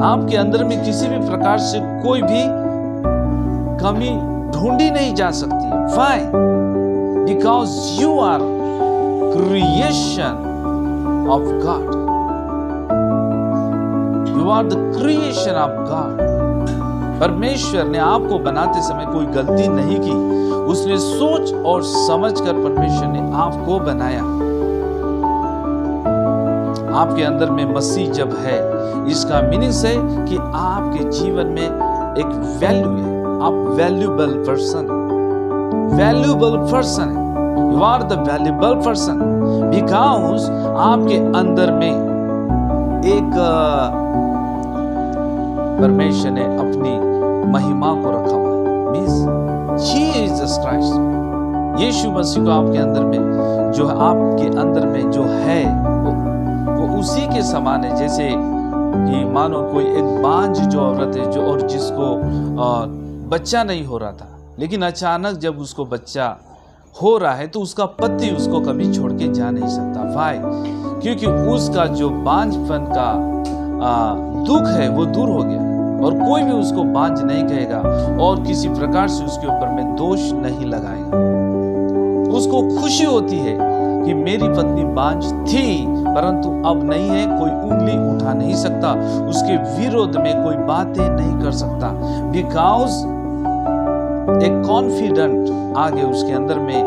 आपके अंदर में किसी भी प्रकार से कोई भी कमी ढूंढी नहीं जा सकती है। Why? Because you are creation of God. You are the creation of God. परमेश्वर ने आपको बनाते समय कोई गलती नहीं की। उसने सोच और समझकर परमेश्वर ने आपको बनाया। आपके अंदर में मसीह जब है, इसका मीनिंग है कि आपके जीवन में एक वैल्यू है। आप वैल्यूएबल पर्सन है। You are the valuable person because आपके अंदर में एक परमेश्वर ने अपनी महिमा को रखा हुआ है। मीन्स जीसस क्राइस्ट, यीशु मसीह को आपके अंदर में जो है, आपके अंदर में जो है वो उसी के समान है। जैसे कि मानो कोई एक बांझ जो औरत है, जो और जिसको बच्चा नहीं हो रहा था, लेकिन अचानक जब उसको बच्चा हो रहा है तो उसका पति उसको कभी छोड़ के जा नहीं सकता। भाई, क्योंकि उसका जो बांझपन का दुख है वो दूर हो गया, और कोई भी उसको बांझ नहीं कहेगा और किसी प्रकार से उसके ऊपर में दोष नहीं लगाएगा। उसको खुशी होती है कि मेरी पत्नी बांझ थी परंतु अब नहीं है, कोई उंगली उठा नहीं सकता, उसके विरोध में कोई बातें नहीं कर सकता, बिकॉज एक कॉन्फिडेंट आ गया उसके अंदर में,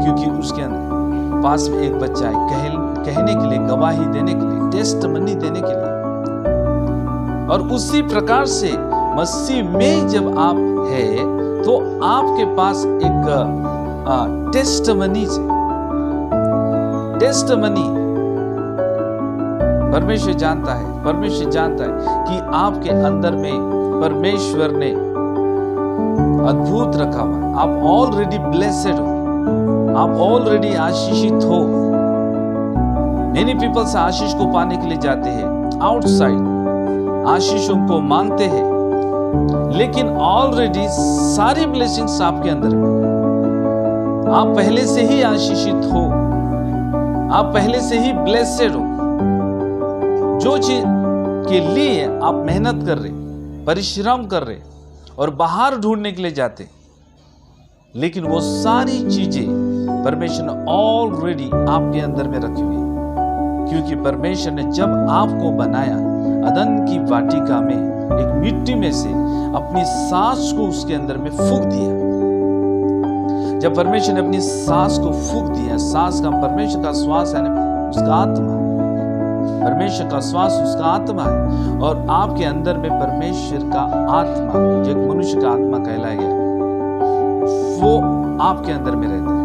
क्योंकि उसके अंदर पास में एक बच्चा है कहने के लिए, गवाही देने के लिए, टेस्टमनी देने के लिए। और उसी प्रकार से मसीह में जब आप है तो आपके पास एक टेस्टमनी परमेश्वर जानता है कि आपके अंदर में परमेश्वर ने अद्भुत रखा हुआ है। आप ऑलरेडी ब्लेसेड हो, आप ऑलरेडी आशीषित हो। मेनी पीपल्स आशीष को पाने के लिए जाते हैं आउटसाइड, आशीषों को मांगते हैं, लेकिन ऑलरेडी सारी ब्लेसिंग्स आपके अंदर में। आप पहले से ही आशीषित हो, आप पहले से ही ब्लेसेड हो। जो चीज के लिए आप मेहनत कर रहे, परिश्रम कर रहे और बाहर ढूंढने के लिए जाते, लेकिन वो सारी चीजें परमेश्वर ने ऑलरेडी आपके अंदर में रखी हुई, क्योंकि परमेश्वर ने जब आपको बनाया अदन की वाटिका में एक मिट्टी में से अपनी सांस को उसके अंदर में फूंक दिया। जब परमेश्वर ने अपनी सांस को फूंक दिया, सांस का परमेश्वर का श्वास है उसका आत्मा, परमेश्वर का श्वास उसका आत्मा है, और आपके अंदर में परमेश्वर का आत्मा, जो एक मनुष्य का आत्मा कहलाया गया, वो आपके अंदर में रहता है।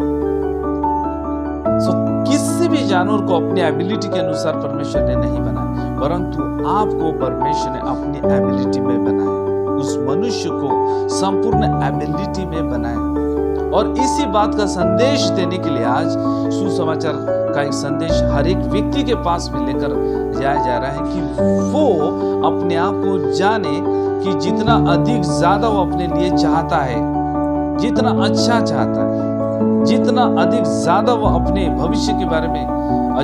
किसी भी जानवर को अपनी एबिलिटी के अनुसार परमेश्वर ने नहीं बनाया, परंतु आपको परमेश्वर ने अपनी एबिलिटी में बनाया, उस मनुष्य को संपूर्ण एबिलिटी में बनाया। और इसी बात का संदेश देने के लिए आज सुसमाचार का एक संदेश हर एक व्यक्ति के पास में लेकर जाया जा रहा है कि वो अपने आप को जाने कि जितना अधिक ज्यादा वो अपने लिए चाहता है, जितना अच्छा चाहता है, जितना अधिक ज्यादा वो अपने भविष्य के बारे में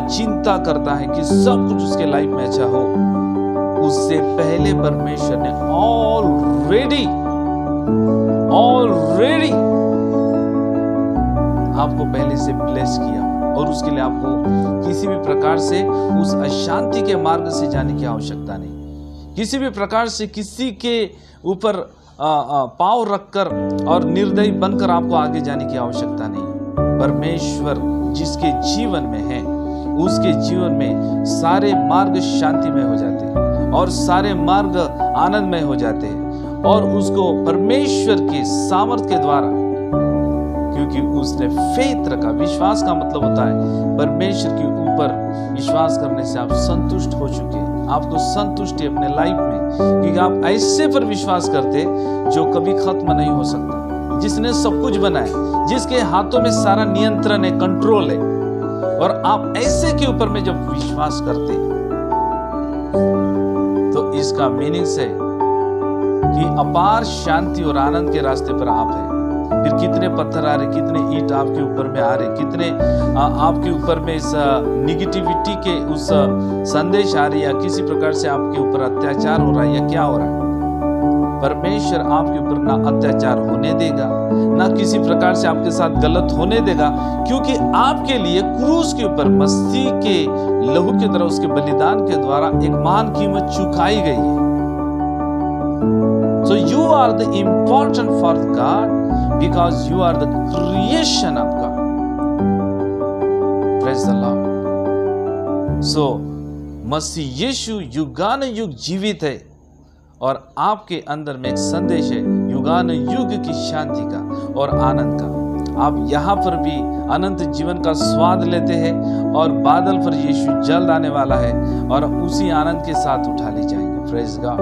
चिंता करता है कि सब कुछ उसके लाइफ में अच्छा हो, उससे पहले परमेश्वर ने ऑलरेडी आपको पहले से ब्लेस किया, और उसके लिए आपको किसी भी प्रकार से उस अशांति के मार्ग से जाने की आवश्यकता नहीं, किसी भी प्रकार से किसी के ऊपर पांव रखकर और निर्दयी बनकर आपको आगे जाने की आवश्यकता नहीं। परमेश्वर जिसके जीवन में है, उसके जीवन में सारे मार्ग शांतिमय हो जाते हैं और सारे मार्ग आनंदमय हो जाते हैं, और उसको परमेश्वर के सामर्थ्य के द्वारा, क्योंकि उसने फेथ रखा। विश्वास का मतलब होता है परमेश्वर के ऊपर विश्वास करने से आप संतुष्ट हो चुके हैं, आपको संतुष्टि अपने लाइफ में, क्योंकि आप ऐसे पर विश्वास करते जो कभी खत्म नहीं हो सकता, जिसने सब कुछ बनाया, जिसके हाथों में सारा नियंत्रण है, कंट्रोल है, और आप ऐसे के ऊपर में जब विश्वास करते तो इसका मीनिंग है कि अपार शांति और आनंद के रास्ते पर आप हैं। फिर कितने पत्थर आ रहे, कितने ईंट आपके ऊपर में आ रहे, कितने आपके ऊपर में इस निगेटिविटी के उस संदेश आ रही है, या किसी प्रकार से आपके ऊपर अत्याचार हो रहा है या क्या हो रहा है, परमेश्वर आपके ऊपर ना अत्याचार होने देगा, ना किसी प्रकार से आपके साथ गलत होने देगा, क्योंकि आपके लिए क्रूस के ऊपर मसीह के लहू के द्वारा, उसके बलिदान के द्वारा एक महान कीमत चुकाई गई है। So you are the important for God because you are the creation of God. Praise the Lord. So मसीह यीशु युगानुयुग जीवित है, और आपके अंदर में एक संदेश है युगानुयुग की शांति का और आनंद का। आप यहाँ पर भी अनंत जीवन का स्वाद लेते हैं, और बादल पर यीशु जल्द आने वाला है, और उसी आनंद के साथ उठा ले जाएंगे। Praise God.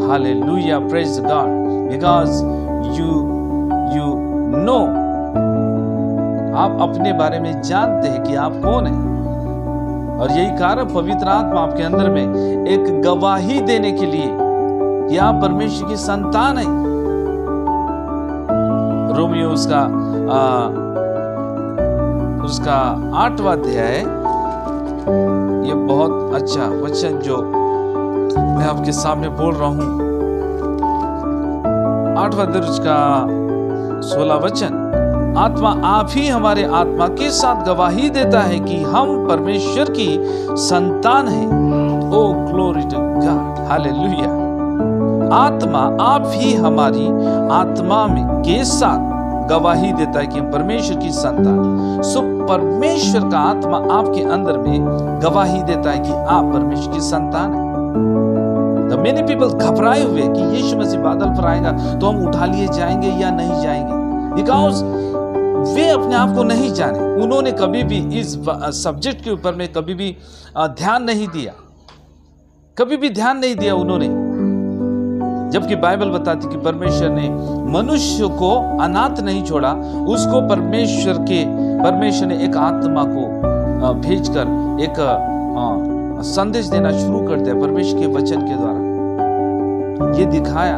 Hallelujah, praise God, because you know, आप अपने बारे में जानते हैं कि आप कौन हैं, और यही कारण पवित्र आत्मा आपके अंदर में एक गवाही देने के लिए कि आप परमेश्वर की संतान हैं। रोमियो उसका 8वां अध्याय, ये बहुत अच्छा वचन जो मैं आपके सामने बोल रहा हूं, 8वां अध्याय उसका 16 वचन, आत्मा आप ही हमारे आत्मा के साथ गवाही देता है कि हम परमेश्वर की संतान हैं। ओ ग्लोरी टू गॉड, हालेलुया। आत्मा आप ही हमारी आत्मा में के साथ गवाही देता है कि हम परमेश्वर की संतान। सो परमेश्वर का आत्मा आपके अंदर में गवाही देता है कि आप परमेश्वर की संतान हैं। तो मेनी पीपल घबराए हुए कि यीशु मसीह बादल पर आएगा तो हम उठा लिए जाएंगे या नहीं जाएंगे, बिकॉज वे अपने आप को नहीं जाने। उन्होंने कभी भी इस सब्जेक्ट के ऊपर में कभी भी ध्यान नहीं दिया, कभी भी ध्यान नहीं दिया उन्होंने, जबकि बाइबल बताती कि परमेश्वर ने मनुष्य को अनाथ नहीं छोड़ा, उसको परमेश्वर ने एक आत्मा को भेजकर एक संदेश देना शुरू कर दिया परमेश्वर के वचन के द्वारा। ये दिखाया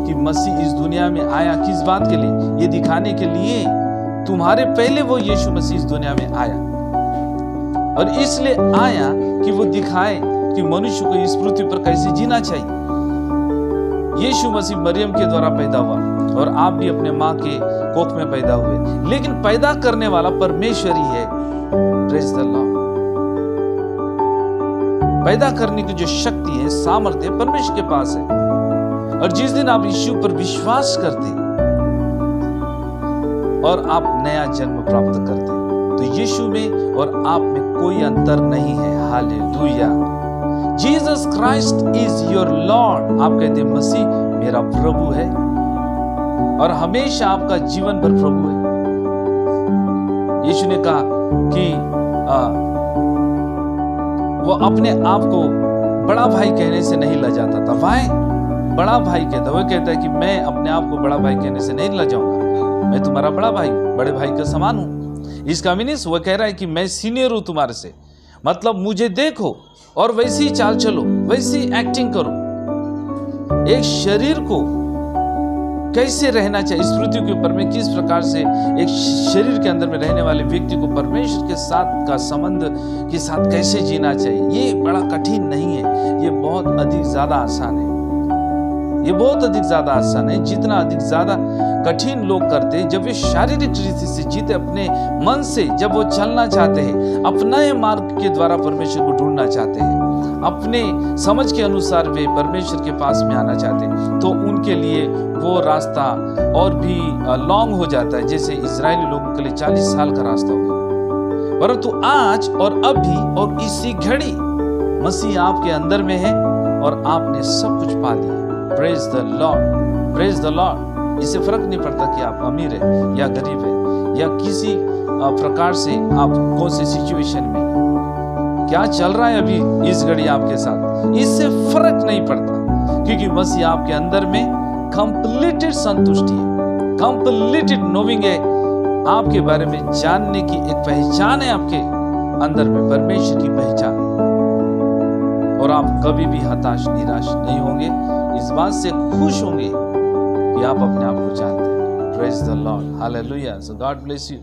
कि मसीह इस दुनिया में आया किस बात के लिए, ये दिखाने के लिए तुम्हारे पहले वो यीशु मसीह इस दुनिया में आया, और इसलिए आया कि वो दिखाए कि मनुष्य को इस पृथ्वी पर कैसे जीना चाहिए। यीशु मसीह मरियम के द्वारा पैदा हुआ, और आप भी अपने माँ के कोख में पैदा हुए, लेकिन पैदा करने वाला परमेश्वर ही है। Praise the Lord. पैदा करने की जो शक्ति है, सामर्थ्य परमेश्वर के पास है, और जिस दिन आप यीशु पर विश्वास करते और आप नया जन्म प्राप्त करते, तो यीशु में और आप में कोई अंतर नहीं है। Hallelujah. Jesus Christ is your Lord. आप कहते हैं मसीह मेरा प्रभु है और हमेशा आपका जीवन भर प्रभु है। यीशु ने कहा कि वो अपने आप को बड़ा भाई कहने से नहीं लजाता था। वाई बड़ा भाई कहता, वो कहता है कि मैं अपने आप को बड़ा भाई कहने से नहीं लजाऊंगा, मैं तुम्हारा बड़ा भाई, बड़े भाई का समान हूं। इसका मीनिंग वो कह रहा है कि मैं सीनियर हूं तुम्हारे से, मतलब मुझे देखो और वैसी चाल चलो, वैसी एक्टिंग करो। एक शरीर को कैसे रहना चाहिए इस पृथ्वी के ऊपर में, किस प्रकार से एक शरीर के अंदर में रहने वाले व्यक्ति को परमेश्वर के साथ का संबंध के साथ कैसे जीना चाहिए, ये बड़ा कठिन नहीं है, ये बहुत अधिक ज्यादा आसान है। ये बहुत अधिक ज्यादा आसान है, जितना अधिक ज्यादा कठिन लोग करते हैं। जब वे शारीरिक रीति से जीते, अपने मन से जब वो चलना चाहते हैं, अपने मार्ग के द्वारा परमेश्वर को ढूंढना चाहते हैं, अपने समझ के अनुसार वे परमेश्वर के पास में आना चाहते हैं, तो उनके लिए वो रास्ता और भी लॉन्ग हो जाता है, जैसे इजरायली लोगों के लिए 40 साल का रास्ता हो गया। परंतु आज और अभी और इसी घड़ी मसीह आपके अंदर में है और आपने सब कुछ पा लिया। Praise the Lord, praise the Lord. इससे फर्क नहीं पड़ता कि आप अमीर है या गरीब है या किसी प्रकार से आप कौन से सिचुएशन में क्या चल रहा है अभी इस घड़ी आपके साथ, इससे फर्क नहीं पड़ता, क्योंकि मसीह आपके अंदर में कंप्लीटेड संतुष्टि है, कंप्लीटेड नोविंग है। आपके बारे में जानने की एक पहचान है आपके अंदर में, परमेश्वर की पहचान, और आप कभी भी हताश निराश नहीं होंगे, इस बात से खुश होंगे कि आप अपने आप को जानते हैं। Praise the Lord, hallelujah. So God bless you.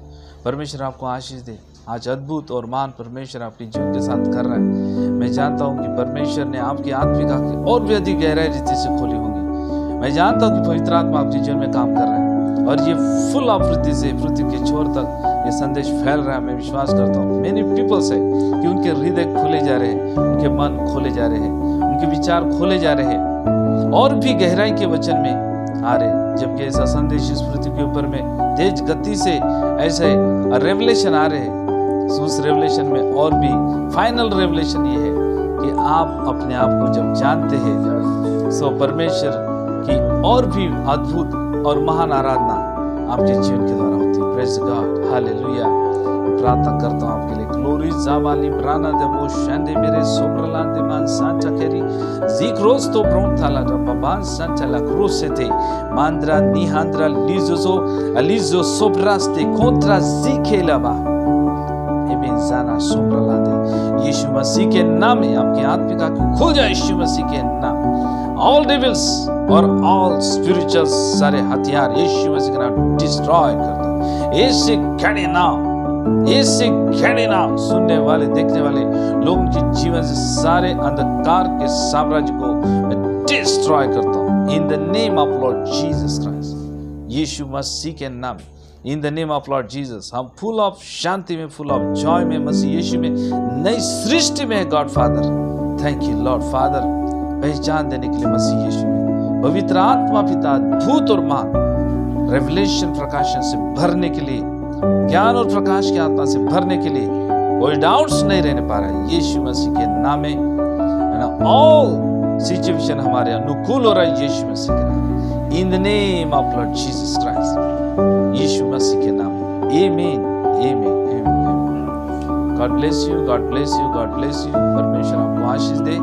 परमेश्वर आपको आशीष दे। आज अद्भुत और महान परमेश्वर आपके जीवन के साथ कर रहा है। मैं जानता हूं कि परमेश्वर ने आपकी आत्मिक आंखें और भी अधिक गहराई रीति से खोली होंगी। मैं जानता हूं कि पवित्र आत्मा आपके जीवन में काम कर रहा है और ये फुल आवृत्ति से पृथ्वी के छोर तक ये संदेश फैल रहा है। मैं विश्वास करता हूँ मेनी पीपल्स है कि उनके हृदय खोले जा रहे हैं, उनके मन खोले जा रहे हैं, उनके विचार खोले जा रहे हैं और भी गहराई के वचन में आ रहे। जबकि ऐसा संदेश इस पृथ्वी के ऊपर में तेज गति से ऐसे रेवलेशन आ रहे हैं। उस रेवलेशन में और भी फाइनल रेवलेशन ये है कि आप अपने आप को जब जानते हैं, सो परमेश्वर की और भी अद्भुत और महान आराधना आपके जीवन के द्वारा होती है। Praise God, hallelujah. प्रार्थना करता हूँ आपके लिए। ग्लोरी जावाली ब्राना देवो शंदे मेरे सोप्रलान दे मान सांचा केरी जिक्रोस तो प्रोंथाला रबाबान सांचा ला क्रोसेते मांद्रा निहांद्रा लिजोसो अलिजो सोब्रास्ते कोंट्रा जिकेलाबा एबेंजाना सोप्रलादे। यीशु मसीह के नाम में आपकी आत्मिक आंखें खुल जाए। यीशु मसीह के नाम ऑल डेविल्स और ऑल स्पिरिचुअल सारे हथियार यीशु मसीह के नाम डिस्ट्रॉय कर दो। ऐसे घड़े नाम, ऐसे घड़े नाम सुनने वाले देखने वाले लोगों के जीवन से सारे अंधकार के साम्राज्य को मैं डिस्ट्रॉय करता हूँ in the name of Lord Jesus Christ. यीशु मसीह के नाम, in the name of Lord Jesus. हम फुल ऑफ शांति में, फुल ऑफ जॉय में, मसीह यीशु में, नई सृष्टि में है। God father, thank you Lord father, पहचान देने के लिए मसीह यीशु में पवित्र आत्मा पिता अद्भुत और महान रेवलेशन प्रकाशन से भरने के लिए, ज्ञान और प्रकाश की आत्मा से भरने के लिए कोई डाउट्स नहीं रहने पा रहा है। यीशु मसीह के नाम में ऑल सिचुएशन हमारे अनुकूल हो रहा है। यीशु मसीह के नाम, in the name of Lord Jesus Christ, यीशु मसीह के नाम, amen, amen, amen. God bless you, God bless you, God bless you. परमेश्वर आपको आशीष दे।